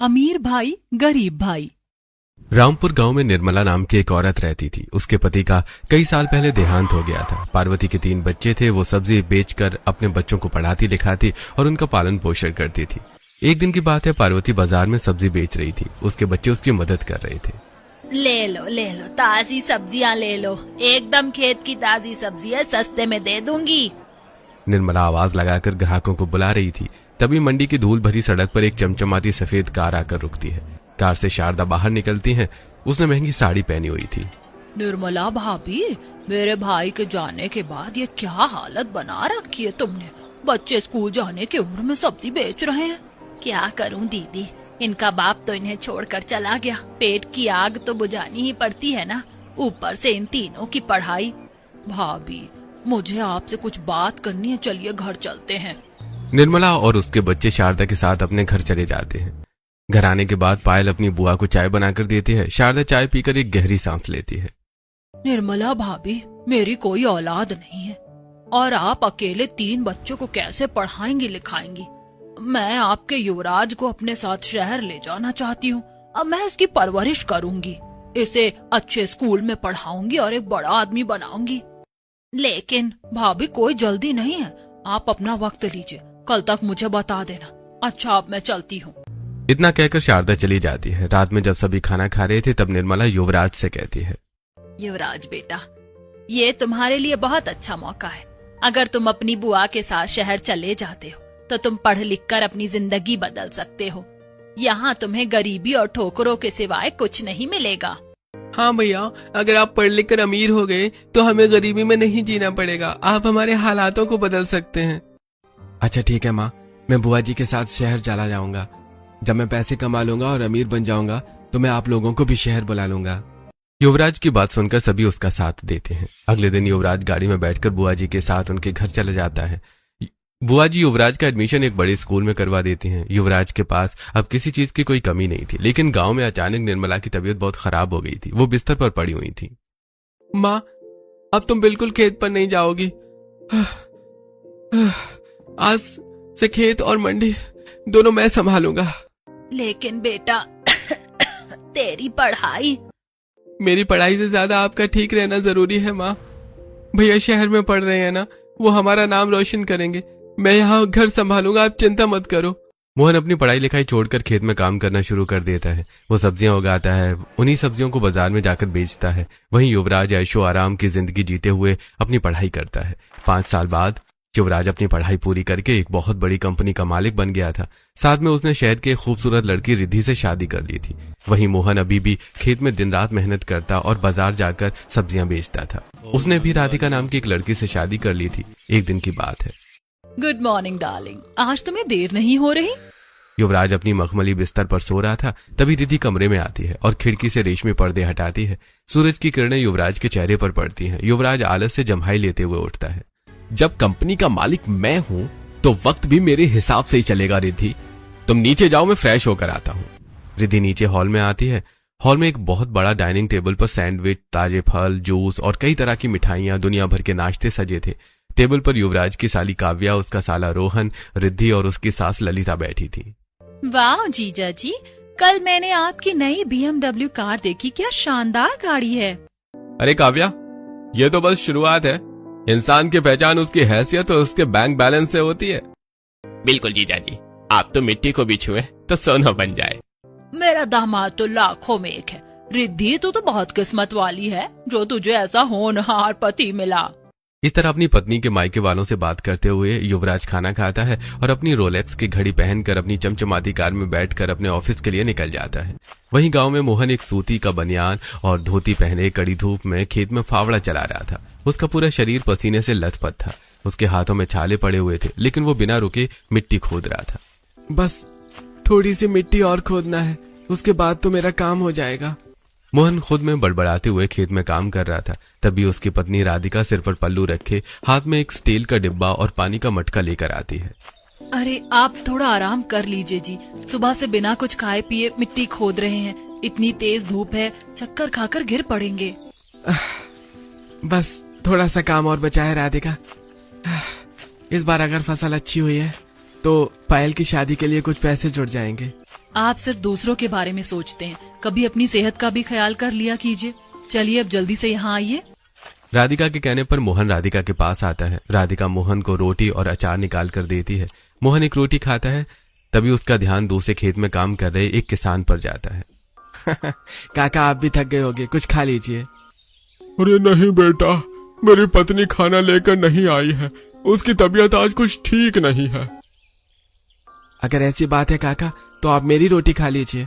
अमीर भाई गरीब भाई। रामपुर गांव में निर्मला नाम की एक औरत रहती थी। उसके पति का कई साल पहले देहांत हो गया था। पार्वती के 3 बच्चे थे। वो सब्जी बेचकर अपने बच्चों को पढ़ाती लिखाती और उनका पालन पोषण करती थी। एक दिन की बात है, पार्वती बाजार में सब्जी बेच रही थी। उसके बच्चे उसकी मदद कर रहे थे। ले लो ताजी सब्जियां ले लो, एकदम खेत की ताजी सब्जी है, सस्ते में दे दूंगी। निर्मला आवाज लगाकर ग्राहकों को बुला रही थी। तभी मंडी की धूल भरी सड़क पर एक चमचमाती सफेद कार आकर रुकती है। कार से शारदा बाहर निकलती है। उसने महंगी साड़ी पहनी हुई थी। निर्मला भाभी, मेरे भाई के जाने के बाद ये क्या हालत बना रखी है तुमने। बच्चे स्कूल जाने की उम्र में सब्जी बेच रहे हैं। क्या करूं दीदी, इनका बाप तो इन्हें छोड़कर चला गया। पेट की आग तो बुझानी ही पड़ती है ना, ऊपर से इन तीनों की पढ़ाई। भाभी, मुझे आपसे कुछ बात करनी है, चलिए घर चलते हैं। निर्मला और उसके बच्चे शारदा के साथ अपने घर चले जाते हैं। घर आने के बाद पायल अपनी बुआ को चाय बनाकर देती है। शारदा चाय पीकर एक गहरी सांस लेती है। निर्मला भाभी, मेरी कोई औलाद नहीं है और आप अकेले 3 बच्चों को कैसे पढ़ाएंगी लिखाएंगी। मैं आपके युवराज को अपने साथ शहर ले जाना चाहती हूँ। अब मैं इसकी परवरिश करूंगी, इसे अच्छे स्कूल में पढ़ाऊंगी और एक बड़ा आदमी बनाऊंगी। लेकिन भाभी, कोई जल्दी नहीं है, आप अपना वक्त लीजिए, कल तक मुझे बता देना। अच्छा, अब मैं चलती हूँ। इतना कहकर शारदा चली जाती है। रात में जब सभी खाना खा रहे थे तब निर्मला युवराज से कहती है, युवराज बेटा, ये तुम्हारे लिए बहुत अच्छा मौका है। अगर तुम अपनी बुआ के साथ शहर चले जाते हो तो तुम पढ़ लिख कर अपनी जिंदगी बदल सकते हो। यहाँ तुम्हें गरीबी और ठोकरों के सिवाय कुछ नहीं मिलेगा। हाँ भैया, अगर आप पढ़ लिख कर अमीर हो गए तो हमें गरीबी में नहीं जीना पड़ेगा। आप हमारे हालातों को बदल सकते हैं। अच्छा ठीक है माँ, मैं बुआ जी के साथ शहर चला जाऊंगा। जब मैं पैसे कमा लूंगा और अमीर बन जाऊंगा तो मैं आप लोगों को भी शहर बुला लूंगा। युवराज की बात सुनकर सभी उसका साथ देते हैं। अगले दिन युवराज गाड़ी में बैठकर बुआ जी के साथ उनके घर चला जाता है। बुआ जी युवराज का एडमिशन एक बड़े स्कूल में करवा देती हैं। युवराज के पास अब किसी चीज की कोई कमी नहीं थी। लेकिन गांव में अचानक निर्मला की तबीयत बहुत खराब हो गई थी। वो बिस्तर पर पड़ी हुई थी। माँ, अब तुम बिल्कुल खेत पर नहीं जाओगी। आज से खेत और मंडी दोनों मैं संभालूंगा। लेकिन बेटा, तेरी पढ़ाई। मेरी पढ़ाई से ज्यादा आपका ठीक रहना जरूरी है माँ। भैया शहर में पढ़ रहे हैं ना, वो हमारा नाम रोशन करेंगे। मैं यहाँ घर संभालूंगा, आप चिंता मत करो। मोहन अपनी पढ़ाई लिखाई छोड़कर खेत में काम करना शुरू कर देता है। वो सब्जियां उगाता है, उन्हीं सब्जियों को बाजार में जाकर बेचता है। वहीं युवराज ऐशो आराम की जिंदगी जीते हुए अपनी पढ़ाई करता है। 5 साल बाद युवराज अपनी पढ़ाई पूरी करके एक बहुत बड़ी कंपनी का मालिक बन गया था। साथ में उसने शहर के खूबसूरत लड़की रिद्धि से शादी कर ली थी। वहीं मोहन अभी भी खेत में दिन रात मेहनत करता और बाजार जाकर सब्जियां बेचता था। उसने भी राधिका नाम की एक लड़की से शादी कर ली थी। एक दिन की बात है। गुड मॉर्निंग डार्लिंग, आज तुम्हें देर नहीं हो रही? युवराज अपनी मखमली बिस्तर पर सो रहा था। तभी रिद्धि कमरे में आती है और खिड़की से रेशमी पर्दे हटाती है। सूरज की किरणें युवराज के चेहरे पर पड़ती हैं। युवराज आलस से जम्हाई लेते हुए उठता है। जब कंपनी का मालिक मैं हूँ तो वक्त भी मेरे हिसाब से ही चलेगा। रिद्धि, तुम नीचे जाओ, मैं फ्रेश होकर आता हूँ। रिद्धि नीचे हॉल में आती है। हॉल में एक बहुत बड़ा डाइनिंग टेबल पर सैंडविच, ताजे फल, जूस और कई तरह की मिठाइयां, दुनिया भर के नाश्ते सजे थे। टेबल पर युवराज की साली काव्या, उसका साला रोहन, रिद्धि और उसकी सास ललिता बैठी थी। वाह जीजा जी, कल मैंने आपकी नई BMW कार देखी, क्या शानदार गाड़ी है। अरे काव्या, ये तो बस शुरुआत है। इंसान की पहचान उसकी हैसियत और उसके बैंक बैलेंस से होती है। बिल्कुल जीजा जी, आप तो मिट्टी को भी छुए तो सोना बन जाए। मेरा दामाद तो लाखों में एक है। रिद्धि, तू तो बहुत किस्मत वाली है जो तुझे ऐसा होनहार पति मिला। इस तरह अपनी पत्नी के मायके वालों से बात करते हुए युवराज खाना खाता है और अपनी रोलेक्स की घड़ी पहनकर अपनी चमचमाती कार में बैठकर अपने ऑफिस के लिए निकल जाता है। वहीं गांव में मोहन एक सूती का बनियान और धोती पहने कड़ी धूप में खेत में फावड़ा चला रहा था। उसका पूरा शरीर पसीने से लथपथ था। उसके हाथों में छाले पड़े हुए थे, लेकिन वो बिना रुके मिट्टी खोद रहा था। बस थोड़ी सी मिट्टी और खोदना है, उसके बाद तो मेरा काम हो जाएगा। मोहन खुद में बड़बड़ाते हुए खेत में काम कर रहा था। तभी उसकी पत्नी राधिका सिर पर पल्लू रखे हाथ में एक स्टील का डिब्बा और पानी का मटका लेकर आती है। अरे आप थोड़ा आराम कर लीजिए जी, सुबह से बिना कुछ खाए पिए मिट्टी खोद रहे हैं। इतनी तेज धूप है, चक्कर खाकर गिर पड़ेंगे। बस थोड़ा सा काम और बचा है राधिका। इस बार अगर फसल अच्छी हुई है तो पायल की शादी के लिए कुछ पैसे जुड़ जाएंगे। आप सिर्फ दूसरों के बारे में सोचते हैं, कभी अपनी सेहत का भी ख्याल कर लिया कीजिए। चलिए अब जल्दी से यहाँ आइए। राधिका के कहने पर मोहन राधिका के पास आता है। राधिका मोहन को रोटी और अचार निकाल कर देती है। मोहन एक रोटी खाता है, तभी उसका ध्यान दूसरे खेत में काम कर रहे एक किसान पर जाता है। काका आप भी थक गए होंगे, कुछ खा लीजिए। अरे नहीं बेटा, मेरी पत्नी खाना लेकर नहीं आई है, उसकी तबीयत आज कुछ ठीक नहीं है। अगर ऐसी बात है काका, तो आप मेरी रोटी खा लीजिए।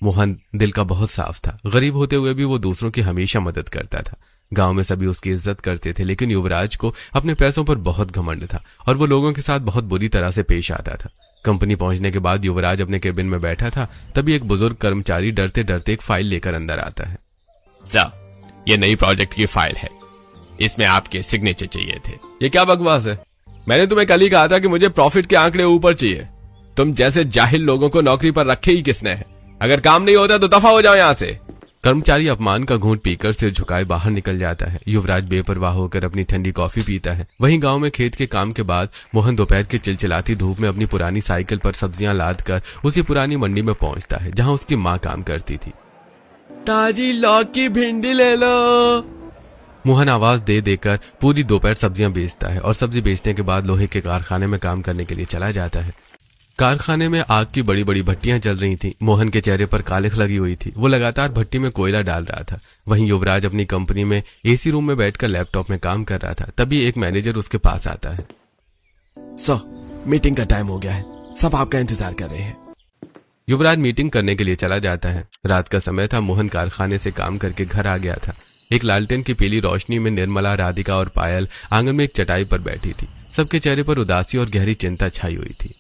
मोहन दिल का बहुत साफ था। गरीब होते हुए भी वो दूसरों की हमेशा मदद करता था। गांव में सभी उसकी इज्जत करते थे, लेकिन युवराज को अपने पैसों पर बहुत घमंड था और वो लोगों के साथ बहुत बुरी तरह से पेश आता था। कंपनी पहुंचने के बाद युवराज अपने केबिन में बैठा था, तभी एक बुजुर्ग कर्मचारी डरते डरते एक फाइल लेकर अंदर आता है। सर, ये नई प्रोजेक्ट की फाइल है, इसमें आपके सिग्नेचर चाहिए थे। ये क्या बकवास है? मैंने तुम्हें कल ही कहा था कि मुझे प्रॉफिट के आंकड़े ऊपर चाहिए। तुम जैसे जाहिल लोगों को नौकरी पर रखे ही किसने है? अगर काम नहीं होता तो दफा हो जाओ यहाँ से। कर्मचारी अपमान का घूंट पीकर सिर झुकाए बाहर निकल जाता है। युवराज बेपरवाह होकर अपनी ठंडी कॉफी पीता है। वहीं गांव में खेत के काम के बाद मोहन दोपहर की चिलचिलाती धूप में अपनी पुरानी साइकिल पर सब्जियां लाद कर उसी पुरानी मंडी में पहुंचता है जहां उसकी माँ काम करती थी। ताजी लौकी भिंडी ले लो। मोहन आवाज दे देकर पूरी दोपहर सब्जियां बेचता है और सब्जी बेचने के बाद लोहे के कारखाने में काम करने के लिए चला जाता है। कारखाने में आग की बड़ी बड़ी भट्टियां जल रही थीं। मोहन के चेहरे पर कालिख लगी हुई थी। वो लगातार भट्टी में कोयला डाल रहा था। वहीं युवराज अपनी कंपनी में एसी रूम में बैठकर लैपटॉप में काम कर रहा था। तभी एक मैनेजर उसके पास आता है। सर, मीटिंग का टाइम हो गया है, सब आपका इंतजार कर रहे हैं। युवराज मीटिंग करने के लिए चला जाता है। रात का समय था। मोहन कारखाने से काम करके घर आ गया था। एक लालटेन की पीली रोशनी में निर्मला, राधिका और पायल आंगन में एक चटाई पर बैठी थी। सबके चेहरे पर उदासी और गहरी चिंता छाई हुई थी।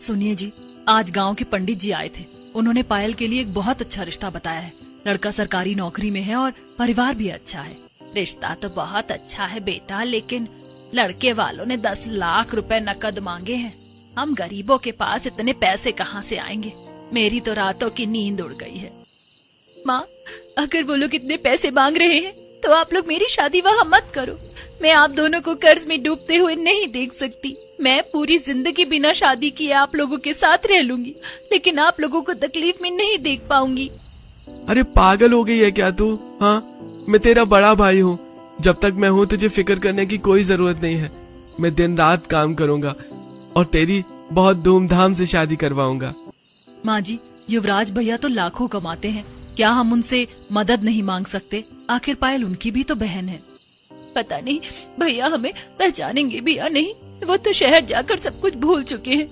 सुनिए जी, आज गांव के पंडित जी आए थे। उन्होंने पायल के लिए एक बहुत अच्छा रिश्ता बताया है। लड़का सरकारी नौकरी में है और परिवार भी अच्छा है। रिश्ता तो बहुत अच्छा है बेटा, लेकिन लड़के वालों ने 10 लाख रुपए नकद मांगे हैं। हम गरीबों के पास इतने पैसे कहाँ से आएंगे? मेरी तो रातों की नींद उड़ गई है। माँ, अगर वो लोग इतने पैसे मांग रहे हैं तो आप लोग मेरी शादी वहाँ मत करो। मैं आप दोनों को कर्ज में डूबते हुए नहीं देख सकती। मैं पूरी जिंदगी बिना शादी किए आप लोगों के साथ रह लूंगी, लेकिन आप लोगों को तकलीफ में नहीं देख पाऊंगी। अरे पागल हो गई है क्या तू? हाँ, मैं तेरा बड़ा भाई हूँ। जब तक मैं हूँ तुझे फिक्र करने की कोई जरूरत नहीं है। मैं दिन रात काम करूंगा और तेरी बहुत धूमधाम से शादी करवाऊंगा। माँ जी, युवराज भैया तो लाखों कमाते हैं, क्या हम उनसे मदद नहीं मांग सकते? आखिर पायल उनकी भी तो बहन है। पता नहीं भैया हमें पहचानेंगे भी या नहीं। वो तो शहर जाकर सब कुछ भूल चुके हैं।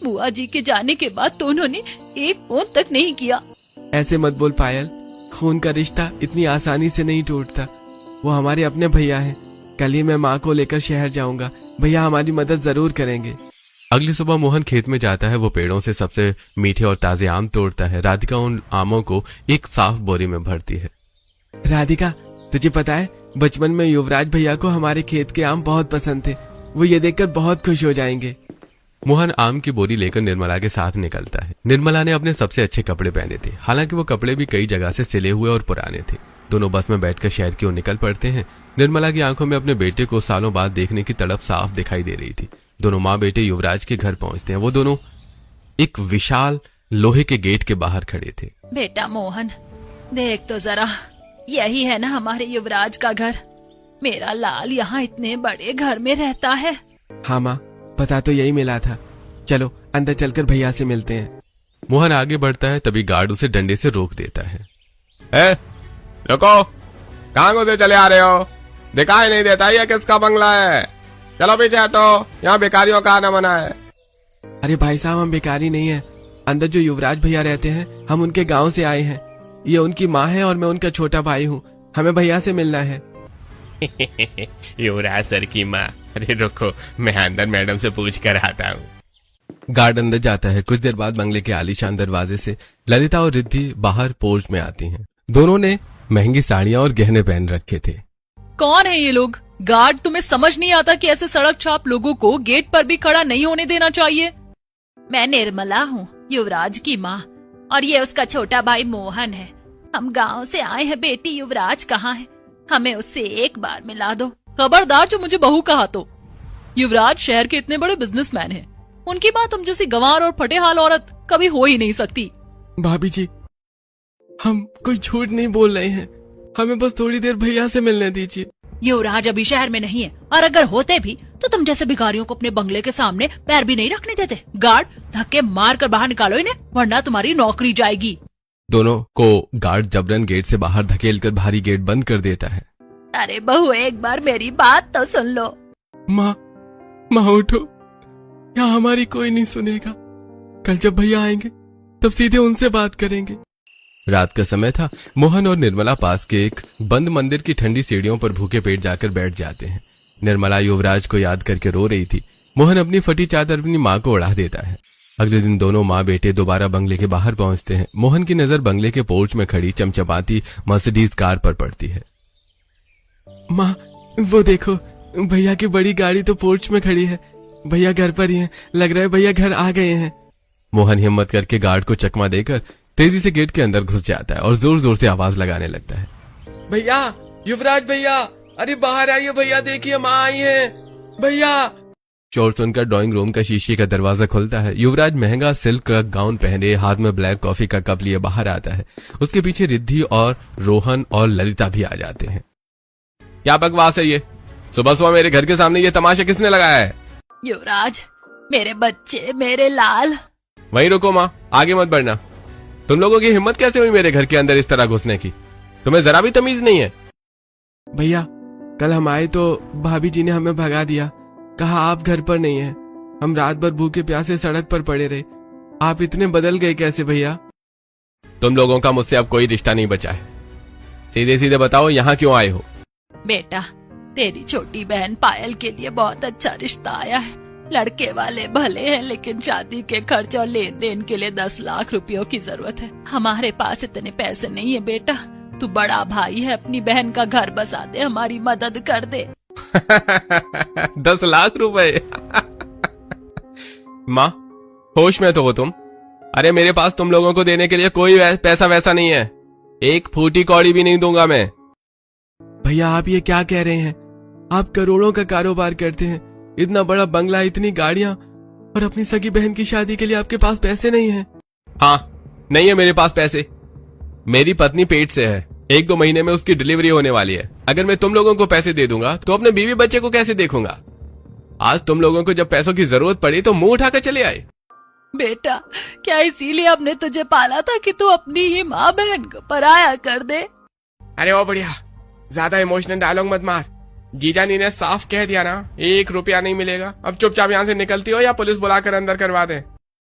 बुआ जी के जाने के बाद तो उन्होंने एक फोन तक नहीं किया। ऐसे मत बोल पायल, खून का रिश्ता इतनी आसानी से नहीं टूटता। वो हमारे अपने भैया हैं। कल ही मैं माँ को लेकर शहर जाऊंगा। भैया हमारी मदद जरूर करेंगे। अगली सुबह मोहन खेत में जाता है। वो पेड़ों से सबसे मीठे और ताजे आम तोड़ता है। राधिका उन आमों को एक साफ बोरी में भरती है। राधिका, तुझे पता है बचपन में युवराज भैया को हमारे खेत के आम बहुत पसंद थे। वो ये देखकर बहुत खुश हो जाएंगे। मोहन आम की बोरी लेकर निर्मला के साथ निकलता है। निर्मला ने अपने सबसे अच्छे कपड़े पहने थे। हालांकि वो कपड़े भी कई जगह से सिले हुए और पुराने थे। दोनों बस में बैठकर शहर की ओर निकल पड़ते हैं। निर्मला की आंखों में अपने बेटे को सालों बाद देखने की तड़प साफ दिखाई दे रही थी। दोनों माँ बेटे युवराज के घर पहुंचते हैं। वो दोनों एक विशाल लोहे के गेट के बाहर खड़े थे। बेटा मोहन, देख तो जरा, यही है ना हमारे युवराज का घर। मेरा लाल यहाँ इतने बड़े घर में रहता है। हाँ माँ, पता तो यही मिला था। चलो अंदर चलकर भैया से मिलते हैं। मोहन आगे बढ़ता है, तभी गार्ड उसे डंडे से रोक देता है। रुको, कहाँ को चले आ रहे हो? दिखाई नहीं देता ये किसका बंगला है? चलो पीछे हटो, यहाँ भिखारियों का आना मना है। अरे भाई साहब, हम भिखारी नहीं है। अंदर जो युवराज भैया रहते हैं, हम उनके गांव से आए हैं। ये उनकी माँ है और मैं उनका छोटा भाई हूँ। हमें भैया से मिलना है। युवराज सर की माँ। अरे रुको, मैं अंदर मैडम से पूछ कर आता हूँ। गार्ड अंदर जाता है। कुछ देर बाद बंगले के आलीशान दरवाजे से ललिता और रिद्धि बाहर पोर्च में आती हैं। दोनों ने महंगी साड़ियां और गहने पहन रखे थे। कौन है ये लोग? गार्ड, तुम्हें समझ नहीं आता कि ऐसे सड़क छाप लोगों को गेट पर भी खड़ा नहीं होने देना चाहिए? मैं निर्मला हूँ, युवराज की माँ, और ये उसका छोटा भाई मोहन है। हम गांव से आए हैं। बेटी युवराज कहाँ है? हमें उससे एक बार मिला दो। खबरदार जो मुझे बहू कहा तो। युवराज शहर के इतने बड़े बिजनेसमैन हैं। उनकी बात तुम जैसी गंवार और फटेहाल औरत कभी हो ही नहीं सकती। भाभी जी, हम कोई झूठ नहीं बोल रहे हैं, हमें बस थोड़ी देर भैया से मिलने दीजिए। युवराज अभी शहर में नहीं है, और अगर होते भी तो तुम जैसे भिखारियों को अपने बंगले के सामने पैर भी नहीं रखने देते। गार्ड, धक्के मार कर बाहर निकालो इन्हें, वरना तुम्हारी नौकरी जाएगी। दोनों को गार्ड जबरन गेट से बाहर धकेलकर भारी गेट बंद कर देता है। अरे बहू, एक बार मेरी बात तो सुन लो। माँ उठो, यहाँ हमारी कोई नहीं सुनेगा। कल जब भैया आएंगे तब सीधे उनसे बात करेंगे। रात का समय था। मोहन और निर्मला पास के एक बंद मंदिर की ठंडी सीढ़ियों पर भूखे पेट जाकर बैठ जाते हैं। निर्मला युवराज को याद करके रो रही थी। मोहन अपनी फटी चादर अपनी माँ को उड़ा देता है। अगले दिन दोनों माँ बेटे दोबारा बंगले के बाहर पहुंचते हैं। मोहन की नजर बंगले के पोर्च में खड़ी चमचमाती मर्सिडीज कार पर पड़ती है। माँ, वो देखो, भैया की बड़ी गाड़ी तो पोर्च में खड़ी है। भैया घर पर ही हैं, लग रहा है भैया घर आ गए हैं। मोहन हिम्मत करके गार्ड को चकमा देकर तेजी से गेट के अंदर घुस जाता है और जोर जोर से आवाज लगाने लगता है। भैया, युवराज भैया, अरे बाहर आइए भैया, देखिए माँ आई है भैया। शोर सुनकर ड्राइंग रूम का शीशे का दरवाजा खुलता है। युवराज महंगा सिल्क का गाउन पहने, हाथ में ब्लैक कॉफी का कप लिए बाहर आता है। उसके पीछे रिद्धि और रोहन और ललिता भी आ जाते हैं। क्या बकवास है ये? सुबह सुबह मेरे घर के सामने ये तमाशा किसने लगाया है? युवराज, मेरे बच्चे, मेरे लाल। वहीं रुको माँ, आगे मत बढ़ना। तुम लोगों की हिम्मत कैसे हुई मेरे घर के अंदर इस तरह घुसने की? तुम्हें जरा भी तमीज नहीं है? भैया, कल हम आए तो भाभी जी ने हमें भगा दिया, कहा आप घर पर नहीं हैं। हम रात भर भूखे प्यासे सड़क पर पड़े रहे। आप इतने बदल गए कैसे भैया? तुम लोगों का मुझसे अब कोई रिश्ता नहीं बचा है। सीधे सीधे बताओ, यहाँ क्यों आए हो? बेटा, तेरी छोटी बहन पायल के लिए बहुत अच्छा रिश्ता आया है। लड़के वाले भले हैं, लेकिन शादी के खर्च और लेन देन के लिए 10 लाख रुपयों की जरूरत है। हमारे पास इतने पैसे नहीं है बेटा। तू बड़ा भाई है, अपनी बहन का घर बसा दे, हमारी मदद कर दे। 10 लाख रुपए? माँ, होश में तो हो तुम? अरे मेरे पास तुम लोगों को देने के लिए कोई पैसा वैसा नहीं है। एक फूटी कौड़ी भी नहीं दूंगा मैं। भैया, आप ये क्या कह रहे हैं? आप करोड़ों का कारोबार करते हैं, इतना बड़ा बंगला, इतनी गाड़ियां, और अपनी सगी बहन की शादी के लिए आपके पास पैसे नहीं हैं? हाँ, नहीं है मेरे पास पैसे। मेरी पत्नी पेट से है, 1-2 महीने में उसकी डिलीवरी होने वाली है। अगर मैं तुम लोगों को पैसे दे दूंगा तो अपने बीवी बच्चे को कैसे देखूंगा? आज तुम लोगों को जब पैसों की जरूरत पड़ी तो मुंह उठाकर चले आए। बेटा, क्या इसीलिए हमने तुझे पाला था कि तू अपनी ही माँ बहन को पराया कर दे? अरे ओ बढ़िया, ज्यादा इमोशनल डायलॉग मत मार। जीजानी ने साफ कह दिया ना, 1 रुपया नहीं मिलेगा। अब चुपचाप यहाँ से निकलती हो या पुलिस बुलाकर अंदर करवा दे।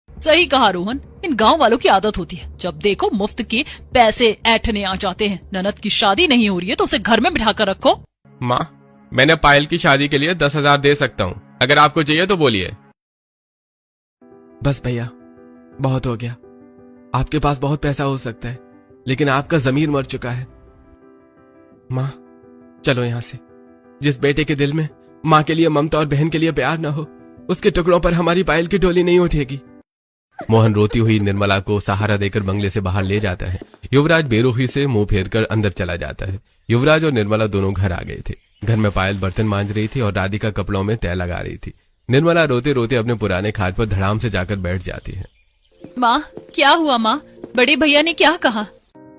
सही कहा रोहन, इन गांव वालों की आदत होती है, जब देखो मुफ्त के पैसे ऐठने आ जाते हैं। ननद की शादी नहीं हो रही है तो उसे घर में बिठा कर रखो। माँ, मैंने पायल की शादी के लिए 10,000 दे सकता हूँ, अगर आपको चाहिए तो बोलिए। बस भैया, बहुत हो गया। आपके पास बहुत पैसा हो सकता है, लेकिन आपका जमीर मर चुका है। माँ, चलो यहाँ से। जिस बेटे के दिल में माँ के लिए ममता और बहन के लिए प्यार न हो, उसके टुकड़ों पर हमारी पायल की डोली नहीं उठेगी। मोहन रोती हुई निर्मला को सहारा देकर बंगले से बाहर ले जाता है। युवराज बेरुखी से मुंह फेरकर अंदर चला जाता है। युवराज और निर्मला दोनों घर आ गए थे। घर में पायल बर्तन मांज रही थी और राधिका कपड़ों में तय लगा रही थी। निर्मला रोते रोते अपने पुराने खाट पर धड़ाम से जाकर बैठ जाती है। माँ, क्या हुआ माँ? बड़े भैया ने क्या कहा?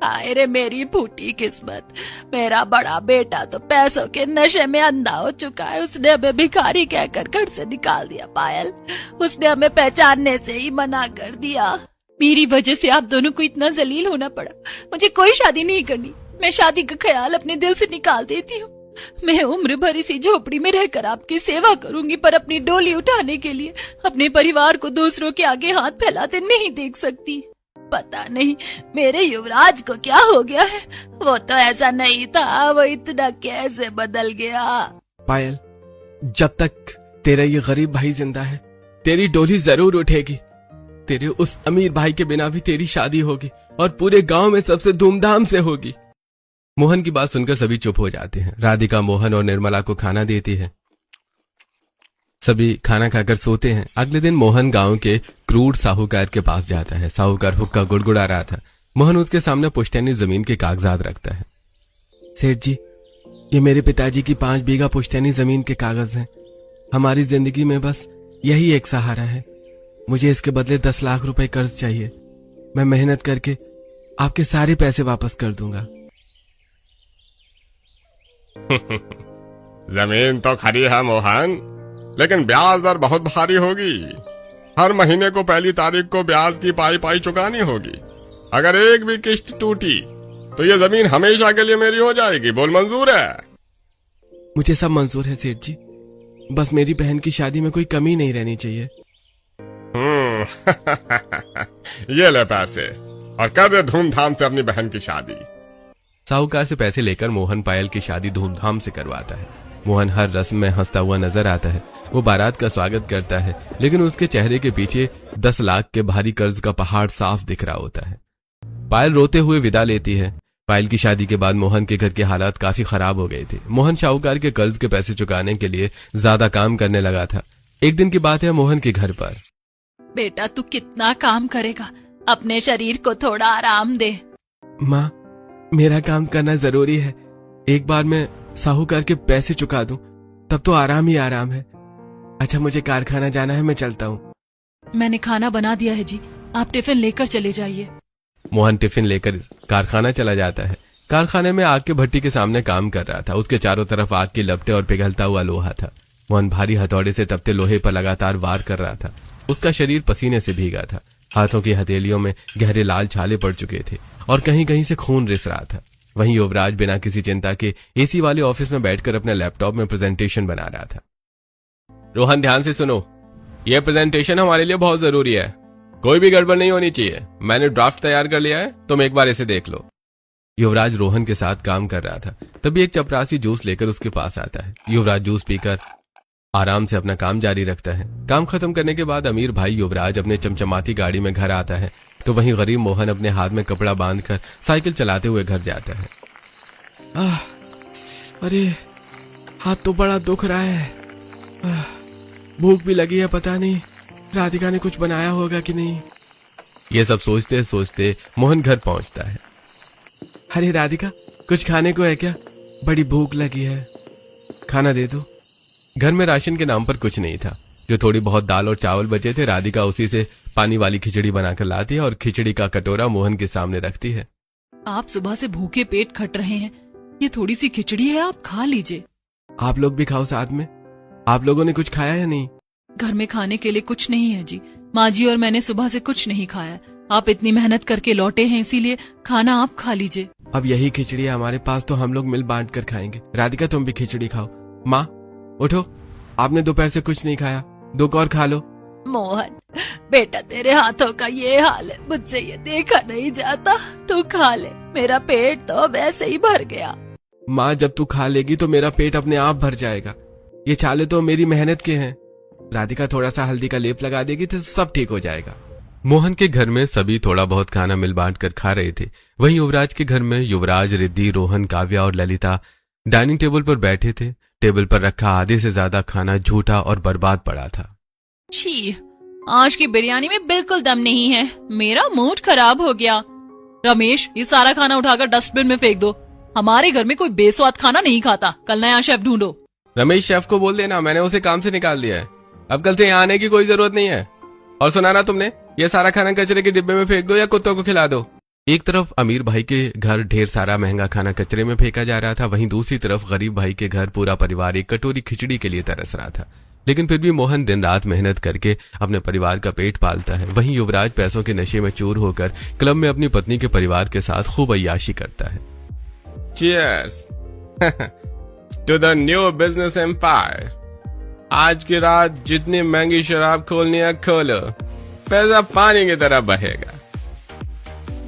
हाय रे मेरी फूटी किस्मत, मेरा बड़ा बेटा तो पैसों के नशे में अंधा हो चुका है। उसने हमें भिखारी कहकर घर से निकाल दिया। पायल, उसने हमें पहचानने से ही मना कर दिया। मेरी वजह से आप दोनों को इतना जलील होना पड़ा। मुझे कोई शादी नहीं करनी। मैं शादी का ख्याल अपने दिल से निकाल देती हूँ। मैं उम्र भर इसी झोपड़ी में रहकर आपकी सेवा करूंगी, पर अपनी डोली उठाने के लिए अपने परिवार को दूसरों के आगे हाथ फैलाते नहीं देख सकती। पता नहीं मेरे युवराज को क्या हो गया है। वो तो ऐसा नहीं था, वो इतना कैसे बदल गया। पायल, जब तक तेरा ये गरीब भाई जिंदा है, तेरी डोली जरूर उठेगी। तेरे उस अमीर भाई के बिना भी तेरी शादी होगी और पूरे गांव में सबसे धूमधाम से होगी। मोहन की बात सुनकर सभी चुप हो जाते हैं। राधिका मोहन और निर्मला को खाना देती है। सभी खाना खाकर सोते हैं। अगले दिन मोहन गांव के क्रूड साहूकार के पास जाता है। साहूकार हुक्का गुड़गुड़ा रहा था। मोहन उसके सामने पुश्तैनी जमीन के कागजात रखता है। सेठ जी, ये मेरे पिताजी की 5 बीघा पुश्तैनी जमीन के कागज हैं। हमारी जिंदगी में बस यही एक सहारा है। मुझे इसके बदले 10 लाख रुपए कर्ज चाहिए। मैं मेहनत करके आपके सारे पैसे वापस कर दूंगा। जमीन तो खरी है मोहन, लेकिन ब्याज दर बहुत भारी होगी। हर महीने को पहली तारीख को ब्याज की पाई पाई चुकानी होगी। अगर एक भी किस्त टूटी तो ये जमीन हमेशा के लिए मेरी हो जाएगी। बोल मंजूर है? मुझे सब मंजूर है सेठ जी, बस मेरी बहन की शादी में कोई कमी नहीं रहनी चाहिए। ये ले पैसे और कर दे धूमधाम से अपनी बहन की शादी। साहूकार से पैसे लेकर मोहन पायल की शादी धूमधाम से करवाता है। मोहन हर रस्म में हंसता हुआ नजर आता है। वो बारात का स्वागत करता है, लेकिन उसके चेहरे के पीछे 10 लाख के भारी कर्ज का पहाड़ साफ दिख रहा होता है। पायल रोते हुए विदा लेती है। पायल की शादी के बाद मोहन के घर के हालात काफी खराब हो गए थे। मोहन शाहूकार के कर्ज के पैसे चुकाने के लिए ज्यादा काम करने लगा था। एक दिन की बात है, मोहन के घर पर। बेटा तू कितना काम करेगा, अपने शरीर को थोड़ा आराम दे। माँ, मेरा काम करना जरूरी है। एक बार मैं साहूकार के पैसे चुका दूं तब तो आराम ही आराम है। अच्छा, मुझे कारखाना जाना है, मैं चलता हूँ। मैंने खाना बना दिया है जी, आप टिफिन लेकर चले जाइए। मोहन टिफिन लेकर कारखाना चला जाता है। कारखाने में आग के भट्टी के सामने काम कर रहा था। उसके चारों तरफ आग की लपटें और पिघलता हुआ लोहा था। मोहन भारी हथौड़े से तपते लोहे पर लगातार वार कर रहा था। उसका शरीर पसीने से भीगा था। हाथों की हथेलियों में गहरे लाल छाले पड़ चुके थे और कहीं कहीं से खून रिस रहा था। वहीं युवराज बिना किसी चिंता के एसी वाले ऑफिस में बैठकर अपने लैपटॉप में प्रेजेंटेशन बना रहा था। रोहन, ध्यान से सुनो, यह प्रेजेंटेशन हमारे लिए बहुत जरूरी है। कोई भी गड़बड़ नहीं होनी चाहिए। मैंने ड्राफ्ट तैयार कर लिया है, तुम एक बार इसे देख लो। युवराज रोहन के साथ काम कर रहा था। तभी एक चपरासी जूस लेकर उसके पास आता है। युवराज जूस पीकर आराम से अपना काम जारी रखता है। काम खत्म करने के बाद अमीर भाई युवराज अपने चमचमाती गाड़ी में घर आता है, तो वहीं गरीब मोहन अपने हाथ में कपड़ा बांधकर साइकिल चलाते हुए घर जाता है। अरे, हाथ तो बड़ा दुख रहा है। भूख भी लगी है, पता नहीं राधिका ने कुछ बनाया होगा कि नहीं। ये सब सोचते सोचते मोहन घर पहुंचता है। अरे राधिका, कुछ खाने को है क्या? बड़ी भूख लगी है, खाना दे दो। घर में राशन के नाम पर कुछ नहीं था। जो थोड़ी बहुत दाल और चावल बचे थे, राधिका उसी से पानी वाली खिचड़ी बनाकर लाती है और खिचड़ी का कटोरा मोहन के सामने रखती है। आप सुबह से भूखे पेट खट रहे हैं, ये थोड़ी सी खिचड़ी है, आप खा लीजिए। आप लोग भी खाओ साथ में। आप लोगों ने कुछ खाया या नहीं? घर में खाने के लिए कुछ नहीं है जी। माँ जी और मैंने सुबह से कुछ नहीं खाया। आप इतनी मेहनत करके लौटे हैं, इसीलिए खाना आप खा लीजिए। अब यही खिचड़ी है हमारे पास, तो हम लोग मिल बांट कर खाएंगे। राधिका, तुम भी खिचड़ी खाओ। माँ उठो, आपने दोपहर से कुछ नहीं खाया, 2 और खा लो। मोहन बेटा, तेरे हाथों का ये हाल है, मुझसे ये देखा नहीं जाता। तू खा ले, मेरा पेट तो वैसे ही भर गया। माँ, जब तू खा लेगी तो मेरा पेट अपने आप भर जाएगा। ये छाले तो मेरी मेहनत के हैं। राधिका थोड़ा सा हल्दी का लेप लगा देगी तो सब ठीक हो जाएगा। मोहन के घर में सभी थोड़ा बहुत खाना मिल बांट कर खा रहे थे। वहीं युवराज के घर में युवराज, रिद्धि, रोहन, काव्या और ललिता डाइनिंग टेबल पर बैठे थे। टेबल पर रखा आधे से ज्यादा खाना झूठा और बर्बाद पड़ा था। छी, आज की बिरयानी में बिल्कुल दम नहीं है। मेरा मूड खराब हो गया। रमेश, ये सारा खाना उठाकर डस्टबिन में फेंक दो। हमारे घर में कोई बेस्वाद खाना नहीं खाता। कल नया शेफ ढूंढो। रमेश शेफ को बोल देना, मैंने उसे काम से निकाल दिया है। अब कल से यहाँ आने की कोई जरूरत नहीं है। और सुना ना तुमने, ये सारा खाना कचरे के डिब्बे में फेंक दो या कुत्तों को खिला दो। एक तरफ अमीर भाई के घर ढेर सारा महंगा खाना कचरे में फेंका जा रहा था, वहीं दूसरी तरफ गरीब भाई के घर पूरा परिवार एक कटोरी खिचड़ी के लिए तरस रहा था। लेकिन फिर भी मोहन दिन रात मेहनत करके अपने परिवार का पेट पालता है। वहीं युवराज पैसों के नशे में चूर होकर क्लब में अपनी पत्नी के परिवार के साथ खूब अय्याशी करता है। Cheers to the new business empire। आज की रात जितनी महंगी शराब खोलनी है खोलो, पैसा पानी की तरह बहेगा।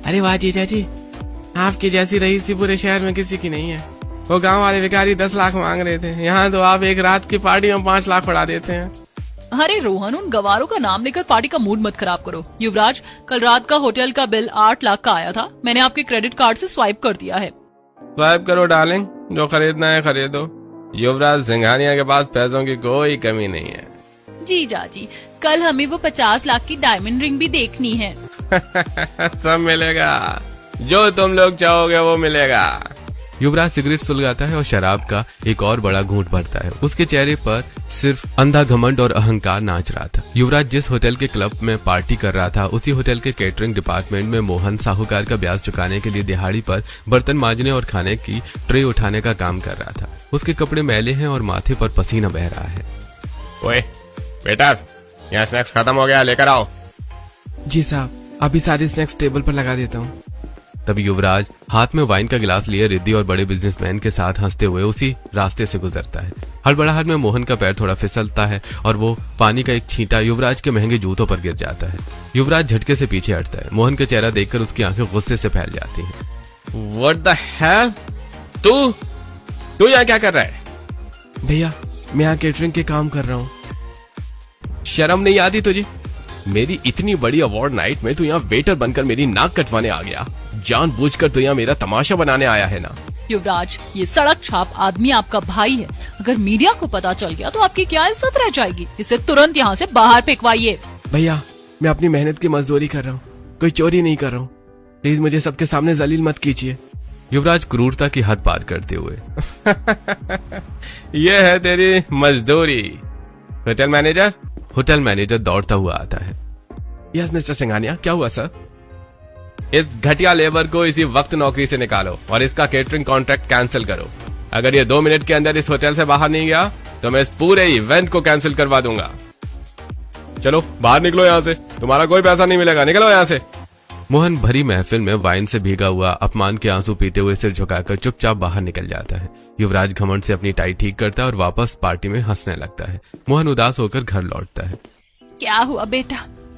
अरे वाह जीजा जी, आपकी जैसी रईसी पूरे शहर में किसी की नहीं है। वो गांव वाले भिखारी 10 लाख मांग रहे थे, यहाँ तो आप एक रात की पार्टी में 5 लाख पड़ा देते हैं। अरे रोहन, उन गवारों का नाम लेकर पार्टी का मूड मत खराब करो। युवराज, कल रात का होटल का बिल 8 लाख का आया था। मैंने आपके क्रेडिट कार्ड से स्वाइप कर दिया है। स्वाइप करो डार्लिंग, जो खरीदना है खरीदो। युवराज सिंघानिया के पास पैसों की कोई कमी नहीं है। जीजा जी, कल हमें वो 50 लाख की डायमंड रिंग भी देखनी है। सब मिलेगा, जो तुम लोग चाहोगे वो मिलेगा। युवराज सिगरेट सुलगाता है और शराब का एक और बड़ा घूंट भरता है। उसके चेहरे पर सिर्फ अंधा घमंड और अहंकार नाच रहा था। युवराज जिस होटल के क्लब में पार्टी कर रहा था, उसी होटल के केटरिंग डिपार्टमेंट में मोहन साहूकार का ब्याज चुकाने के लिए दिहाड़ी पर बर्तन मांजने और खाने की ट्रे उठाने का काम कर रहा था। उसके कपड़े मैले हैं और माथे पर पसीना बह रहा है। ओए वेटर, यहाँ स्नैक्स खत्म हो गया, लेकर आओ। जी साहब, अभी सारे स्नैक्स टेबल पर लगा देता हूँ। तभी युवराज हाथ में वाइन का गिलास लिए रिद्धि और बड़े बिजनेसमैन के साथ हंसते हुए उसी रास्ते से गुजरता है। हड़बड़ाहट में मोहन का पैर थोड़ा फिसलता है और वो पानी का एक छींटा युवराज के महंगे जूतों पर गिर जाता है। युवराज झटके से पीछे हटता है। मोहन का चेहरा देखकर उसकी आंखें गुस्से से फैल जाती हैं। What the hell? तू यहाँ क्या कर रहा है? भैया, मैं यहाँ केटरिंग के काम कर रहा हूँ। शर्म नहीं आती तुझे? मेरी इतनी बड़ी अवार्ड नाइट में तू यहाँ वेटर बनकर मेरी नाक कटवाने आ गया। जानबूझकर तू यहाँ मेरा तमाशा बनाने आया है ना? युवराज, ये सड़क छाप आदमी आपका भाई है। अगर मीडिया को पता चल गया तो आपकी क्या इज्जत रह जाएगी। इसे तुरंत यहाँ से बाहर फेंकवाइए। भैया, मैं अपनी मेहनत की मजदूरी कर रहा हूँ, कोई चोरी नहीं कर रहा हूँ। प्लीज मुझे सबके सामने जलील मत कीजिए। युवराज क्रूरता की हद पार करते हुए। ये है तेरी मजदूरी। Hotel manager? होटल मैनेजर दौड़ता हुआ आता है। यस मिस्टर सिंघानिया, क्या हुआ सर? इस घटिया लेबर को इसी वक्त नौकरी से निकालो और इसका केटरिंग कॉन्ट्रैक्ट कैंसिल करो। अगर ये 2 मिनट के अंदर इस होटल से बाहर नहीं गया तो मैं इस पूरे इवेंट को कैंसिल करवा दूंगा। चलो बाहर निकलो यहाँ से, तुम्हारा कोई पैसा नहीं मिलेगा, निकलो यहाँ से। मोहन भरी महफिल में वाइन से भीगा हुआ अपमान के आंसू पीते हुए सिर झुकाकर चुपचाप बाहर निकल जाता है। युवराज घमंड से अपनी टाई ठीक करता है और वापस पार्टी में हंसने लगता है। मोहन उदास होकर घर लौटता है। क्या हुआ बेटा,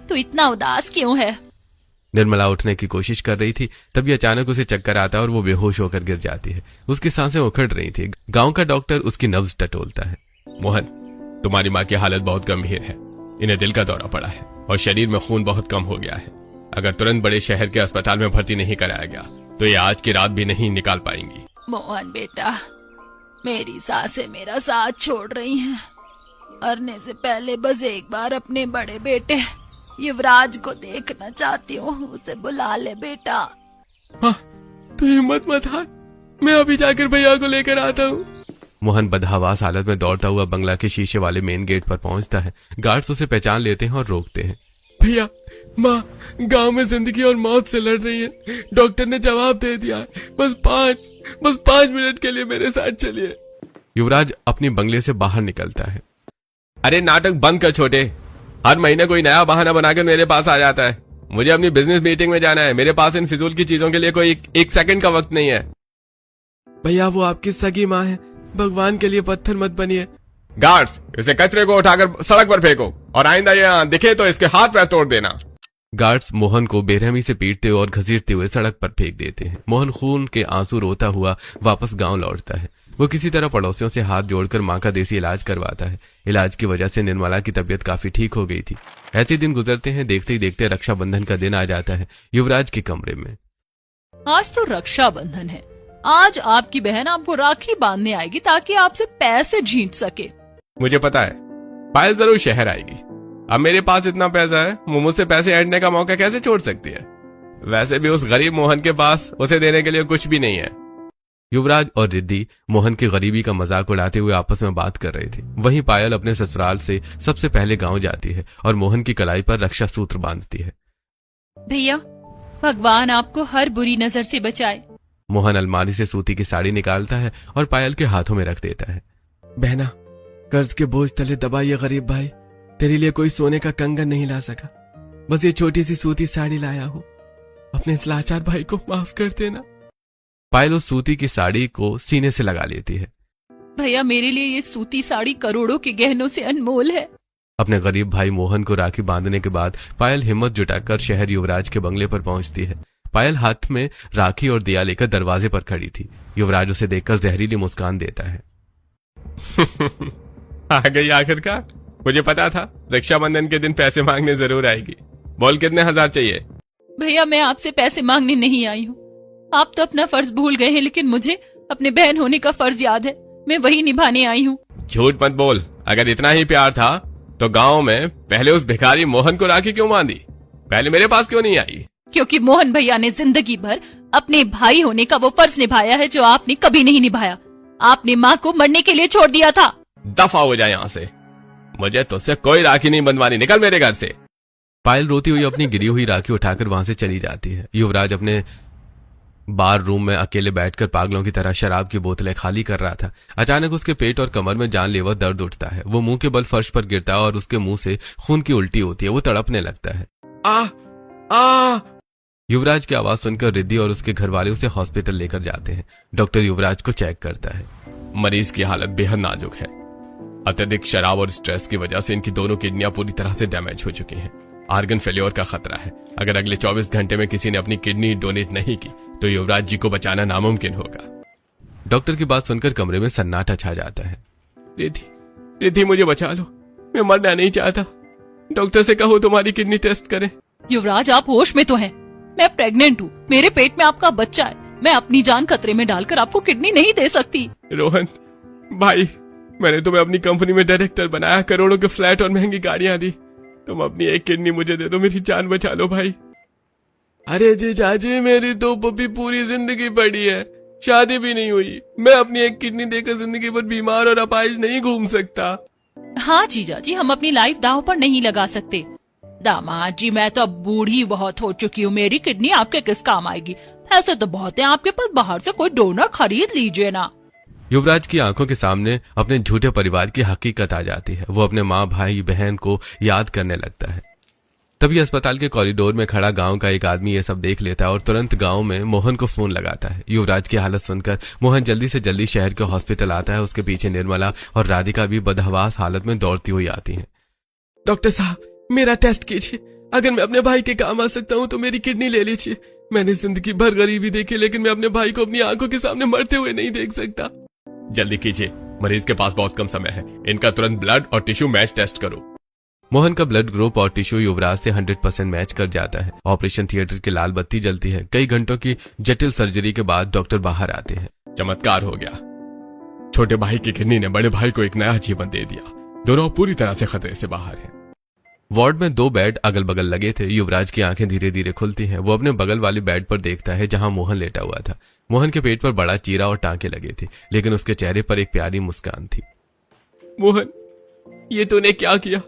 तू इतना उदास क्यों है? निर्मला उठने की कोशिश कर रही थी, तभी अचानक उसे चक्कर आता है और वो बेहोश होकर गिर जाती है। उसकी सांसें उखड़ रही थी। गांव का डॉक्टर उसकी नब्ज टटोलता है। मोहन, तुम्हारी माँ की हालत बहुत गंभीर है। इन्हें दिल का दौरा पड़ा है और शरीर में खून बहुत कम हो गया है। अगर तुरंत बड़े शहर के अस्पताल में भर्ती नहीं कराया गया तो ये आज की रात भी नहीं निकाल पाएंगी। मोहन बेटा, मेरी सासें मेरा साथ छोड़ रही हैं। मरने से पहले बस एक बार अपने बड़े बेटे युवराज को देखना चाहती हूँ। उसे बुला ले बेटा। हाँ, तो हिम्मत मत हार, मैं अभी जाकर भैया को लेकर आता हूँ। मोहन बदहवास हालत में दौड़ता हुआ बंगला के शीशे वाले मेन गेट पर पहुंचता है। गार्ड्स उसे पहचान लेते हैं और रोकते हैं। भैया, माँ गांव में जिंदगी और मौत से लड़ रही है। डॉक्टर ने जवाब दे दिया है। बस 5 मिनट के लिए मेरे साथ चलिए। युवराज अपने बंगले से बाहर निकलता है। अरे नाटक बंद कर छोटे। हर महीने कोई नया बहाना बनाकर मेरे पास आ जाता है। मुझे अपनी बिजनेस मीटिंग में जाना है। मेरे पास इन फिजूल की चीजों के लिए कोई एक सेकंड का वक्त नहीं है। भैया, वो आपकी सगी माँ है, भगवान के लिए पत्थर मत बनिए। गार्ड्स, इसे कचरे को उठाकर सड़क पर फेंको और आइंदा यहाँ दिखे तो इसके हाथ पैर तोड़ देना। गार्ड्स मोहन को बेरहमी से पीटते और घसीटते हुए सड़क पर फेंक देते हैं। मोहन खून के आंसू रोता हुआ वापस गांव लौटता है। वो किसी तरह पड़ोसियों से हाथ जोड़कर माँ का देसी इलाज करवाता है। इलाज की वजह से निर्मला की तबीयत काफी ठीक हो गई थी। ऐसे दिन गुजरते हैं। देखते ही देखते रक्षाबंधन का दिन आ जाता है युवराज के कमरे में। आज तो रक्षाबंधन है। आज आपकी बहन आपको राखी बांधने आएगी ताकि आपसे पैसे झींट सके। मुझे पता है पायल जरूर शहर आएगी। अब मेरे पास इतना पैसा है, वो मुझसे पैसे ऐंठने का मौका कैसे छोड़ सकती है? वैसे भी उस गरीब मोहन के पास उसे देने के लिए कुछ भी नहीं है। युवराज और रिद्धि मोहन की गरीबी का मजाक उड़ाते हुए आपस में बात कर रहे थे। वहीं पायल अपने ससुराल से सबसे पहले गांव जाती है और मोहन की कलाई पर रक्षा सूत्र बांधती है। भैया, भगवान आपको हर बुरी नजर से बचाए। मोहन अलमारी से सूती की साड़ी निकालता है और पायल के हाथों में रख देता है। बहना, कर्ज के बोझ तले दबा ये गरीब भाई तेरे लिए कोई सोने का कंगन नहीं ला सका। बस ये छोटी सी सूती साड़ी लाया हूँ। अपने इस लाचार भाई को माफ कर देना। पायल उस सूती की साड़ी को सीने से लगा लेती है। भैया, मेरे लिए ये सूती साड़ी करोड़ों के गहनों से अनमोल है। अपने गरीब भाई मोहन को राखी बांधने के बाद पायल हिम्मत जुटाकर शहर युवराज के बंगले पर पहुंचती है। पायल हाथ में राखी और दिया लेकर दरवाजे पर खड़ी थी। युवराज उसे देखकर जहरीली मुस्कान देता है। आ गई आखिरकार। मुझे पता था रक्षाबंधन के दिन पैसे मांगने जरूर आएगी। बोल कितने हजार चाहिए? भैया, मैं आपसे पैसे मांगने नहीं आई हूँ। आप तो अपना फर्ज भूल गए हैं, लेकिन मुझे अपने बहन होने का फर्ज याद है। मैं वही निभाने आई हूँ। झूठ मत बोल। अगर इतना ही प्यार था तो गांव में पहले उस भिखारी मोहन को राखी क्यों बांधी? पहले मेरे पास क्यों नहीं आई? क्योंकि मोहन भैया ने जिंदगी भर अपने भाई होने का वो फर्ज निभाया है जो आपने कभी नहीं निभाया। आपने माँ को मरने के लिए छोड़ दिया था। दफा हो जाए यहाँ से। मुझे तुझसे कोई राखी नहीं बंधवानी, निकल मेरे घर से। पायल रोती हुई अपनी गिरी हुई राखी उठाकर वहां से चली जाती है। युवराज अपने बार रूम में अकेले बैठकर पागलों की तरह शराब की बोतलें खाली कर रहा था। अचानक उसके पेट और कमर में जानलेवा दर्द उठता है। वो मुंह के बल फर्श पर गिरता है और उसके मुंह से खून की उल्टी होती है। वो तड़पने लगता है। आ युवराज की आवाज सुनकर रिद्धि और उसके घर वाले उसे हॉस्पिटल लेकर जाते हैं। डॉक्टर युवराज को चेक करता है। मरीज की हालत बेहद नाजुक है। अत्यधिक शराब और स्ट्रेस की वजह से इनकी दोनों किडनियां पूरी तरह से डैमेज हो चुकी हैं। आर्गन फेल्योर का खतरा है। अगर अगले 24 घंटे में किसी ने अपनी किडनी डोनेट नहीं की तो युवराज जी को बचाना नामुमकिन होगा। डॉक्टर की बात सुनकर कमरे में सन्नाटा छा जाता है। रिद्धि मुझे बचा लो, मैं मरना नहीं चाहता। डॉक्टर से कहो तुम्हारी किडनी टेस्ट करे। युवराज, आप होश में तो हैं। मैं प्रेग्नेंट हूँ, मेरे पेट में आपका बच्चा है। मैं अपनी जान खतरे में डालकर आपको किडनी नहीं दे सकती। रोहन भाई, मैंने तुम्हें अपनी कंपनी में डायरेक्टर बनाया, करोड़ों के फ्लैट और महंगी गाड़ियां दी। तुम अपनी एक किडनी मुझे दे दो, मेरी जान बचा लो भाई। अरे जीजाजी, मेरी तो पपी पूरी जिंदगी पड़ी है, शादी भी नहीं हुई। मैं अपनी एक किडनी देकर जिंदगी भर बीमार और अपाहिज नहीं घूम सकता। हाँ जीजा जी, हम अपनी लाइफ दांव पर नहीं लगा सकते। दामाद जी, मैं तो अब बूढ़ी बहुत हो चुकी हूँ, मेरी किडनी आपके किस काम आएगी? ऐसे तो बहुत है आपके पास, बाहर से कोई डोनर खरीद लीजिए ना। युवराज की आंखों के सामने अपने झूठे परिवार की हकीकत आ जाती है। वो अपने माँ, भाई, बहन को याद करने लगता है। तभी अस्पताल के कॉरिडोर में खड़ा गांव का एक आदमी ये सब देख लेता है और तुरंत गांव में मोहन को फोन लगाता है। युवराज की हालत सुनकर मोहन जल्दी से जल्दी शहर के हॉस्पिटल आता है। उसके पीछे निर्मला और राधिका भी बदहवास हालत में दौड़ती हुई आती हैं। डॉक्टर साहब, मेरा टेस्ट कीजिए। अगर मैं अपने भाई के काम आ सकता हूँ तो मेरी किडनी ले लीजिए। मैंने जिंदगी भर गरीबी देखी, लेकिन मैं अपने भाई को अपनी आंखों के सामने मरते हुए नहीं देख सकता। जल्दी कीजिए, मरीज के पास बहुत कम समय है। इनका तुरंत ब्लड और टिश्यू मैच टेस्ट करो। मोहन का ब्लड ग्रुप और टिश्यू युवराज से 100% मैच कर जाता है। ऑपरेशन थिएटर की लाल बत्ती जलती है। कई घंटों की जटिल सर्जरी के बाद डॉक्टर बाहर आते हैं। चमत्कार हो गया। छोटे भाई की किडनी ने बड़े भाई को एक नया जीवन दे दिया। दोनों पूरी तरह से खतरे से बाहर हैं। वार्ड में 2 बेड अगल बगल लगे थे। युवराज की आंखें धीरे धीरे खुलती हैं। वो अपने बगल वाली बेड पर देखता है जहां मोहन लेटा हुआ था। मोहन के पेट पर बड़ा चीरा और टांके लगे थे, लेकिन उसके चेहरे पर एक प्यारी मुस्कान थी। मोहन, ये तूने क्या किया?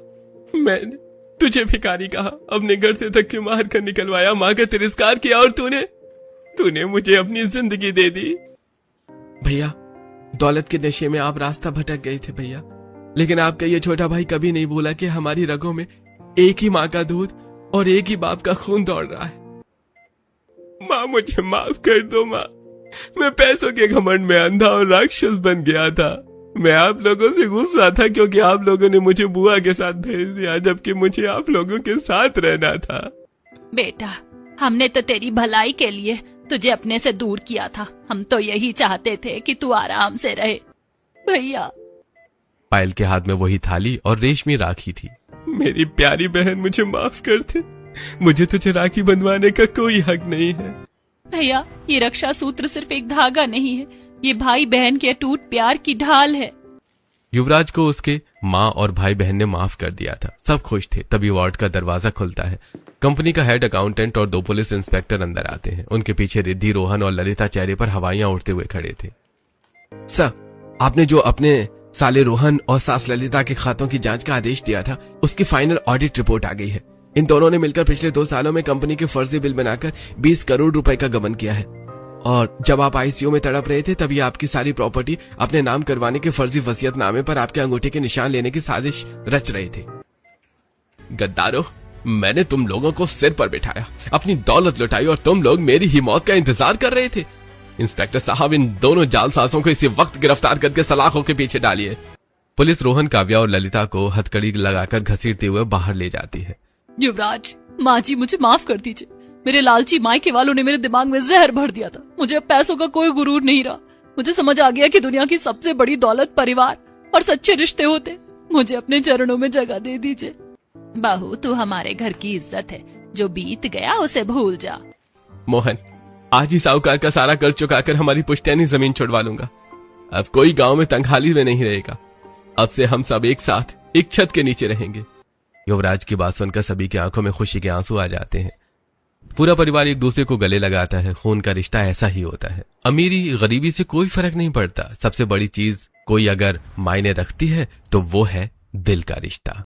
मैंने तुझे भिखारी कहा, अपने घर से धक्के मार कर निकलवाया, माँ का तिरस्कार किया और तूने मुझे अपनी जिंदगी दे दी। भैया, दौलत के नशे में आप रास्ता भटक गए थे भैया, लेकिन आपका ये छोटा भाई कभी नहीं भूला कि हमारी रगों में एक ही माँ का दूध और एक ही बाप का खून दौड़ रहा है। माँ, मुझे माफ कर दो माँ। मैं पैसों के घमंड में अंधा और राक्षस बन गया था। मैं आप लोगों से गुस्सा था क्योंकि आप लोगों ने मुझे बुआ के साथ भेज दिया, जबकि मुझे आप लोगों के साथ रहना था। बेटा, हमने तो तेरी भलाई के लिए तुझे अपने से दूर किया था। हम तो यही चाहते थे कि तू आराम से रहे। भैया। पायल के हाथ में वही थाली और रेशमी राखी थी। मेरी प्यारी बहन, मुझे माफ कर दे। मुझे तुझे राखी बंधवाने का कोई हक नहीं है। भैया, ये रक्षा सूत्र सिर्फ एक धागा नहीं है, ये भाई बहन के अटूट प्यार की ढाल है। युवराज को उसके माँ और भाई बहन ने माफ कर दिया था। सब खुश थे। तभी वार्ड का दरवाजा खुलता है। कंपनी का हेड अकाउंटेंट और 2 पुलिस इंस्पेक्टर अंदर आते हैं। उनके पीछे रिद्धि, रोहन और ललिता चेहरे पर हवाइयां उड़ते हुए खड़े थे। सर, आपने जो अपने साले रोहन और सास ललिता के खातों की जांच का आदेश दिया था, उसकी फाइनल ऑडिट रिपोर्ट आ गई है। इन दोनों ने मिलकर पिछले 2 सालों में कंपनी के फर्जी बिल बनाकर 20 करोड़ रुपए का गबन किया है। और जब आप आईसीयू में तड़प रहे थे, तभी आपकी सारी प्रॉपर्टी अपने नाम करवाने के फर्जी वसीयतनामे पर आपके अंगूठे के निशान लेने की साजिश रच रहे थे। गद्दारों, मैंने तुम लोगों को सिर पर बिठाया, अपनी दौलत लुटाई और तुम लोग मेरी ही मौत का इंतजार कर रहे थे। इंस्पेक्टर साहब, इन दोनों जालसाजों को इसी वक्त गिरफ्तार करके सलाखों के पीछे डालिए। पुलिस रोहन, काव्या और ललिता को हथकड़ी लगाकर घसीटते हुए बाहर ले जाती है। युवराज, माँ जी मुझे माफ कर दीजिए। मेरे लालची मायके वालों ने मेरे दिमाग में जहर भर दिया था। मुझे अब पैसों का कोई गुरूर नहीं रहा। मुझे समझ आ गया कि दुनिया की सबसे बड़ी दौलत परिवार और सच्चे रिश्ते होते। मुझे अपने चरणों में जगह दे दीजिए। बहू, तू हमारे घर की इज्जत है, जो बीत गया उसे भूल जा। मोहन, आज ही साहूकार का सारा कर्ज चुकाकर हमारी पुश्तैनी जमीन छुड़वा लूंगा। अब कोई गांव में तंगहाली में नहीं रहेगा। अब से हम सब एक साथ एक छत के नीचे रहेंगे। युवराज की बात सुनकर सभी की आंखों में खुशी के आंसू आ जाते हैं। पूरा परिवार एक दूसरे को गले लगाता है। खून का रिश्ता ऐसा ही होता है। अमीरी गरीबी से कोई फर्क नहीं पड़ता। सबसे बड़ी चीज कोई अगर मायने रखती है तो वो है दिल का रिश्ता।